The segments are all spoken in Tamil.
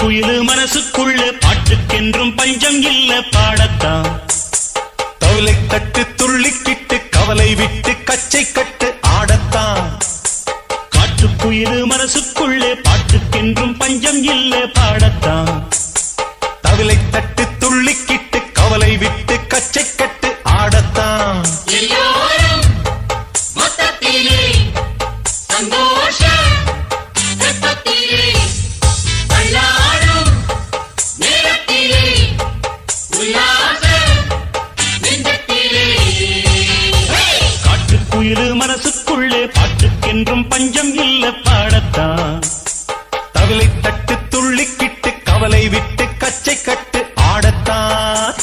காட்டுக்குயிலு மனசுக்குள்ள பாட்டுக்கென்றும் பஞ்சம் இல்ல பாடத்தான். தவளை தட்டு துள்ளிக்கிட்டு கவலை விட்டு கச்சை கட்டு ஆடத்தான். காட்டுக்குயிலு மனசுக்குள்ளே பாட்டுக்கென்றும் பஞ்சம் இல்ல பாடத்தான். தவளை தட்டு துள்ளிக்கிட்டு கவலை விட்டு கச்சை கட்டு ஆடத்தான். எல்லோரும் மொத்தத்திலே சந்தோஷ வெப்பத்திலே தள்ளாடும் நேரத்திலே உல்லாச நெஞ்சத்திலே காட்டுக்குயிலு மனசுக்குள்ளே பாட்டுக்கென்றும் பஞ்சம் இல்ல பாடத்தான். தவளை தட்டு துள்ளிக்கிட்டு கவலை விட்டு கச்சை கட்டு ஆடத்தான்.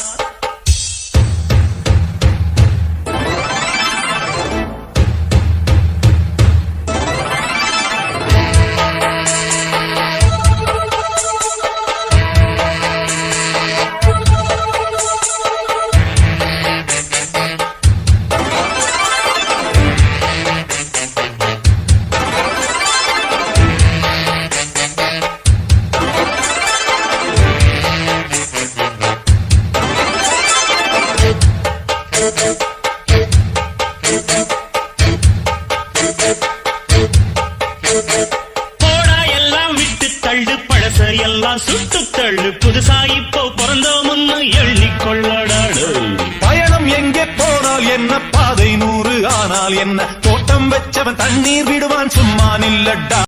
போடா எல்லாம் விட்டு தள்ளு பழச எல்லாம் சுட்டு தள்ளு புதுசா இப்போ பிறந்தோம்னு எண்ணிக்கொள்ளடாடு. பயணம் எங்கே போனால் என்ன பாதை 100 ஆனால் என்ன தோட்டம் வச்சவன் தண்ணீர் விடுவான் சும்மா நில்லடா.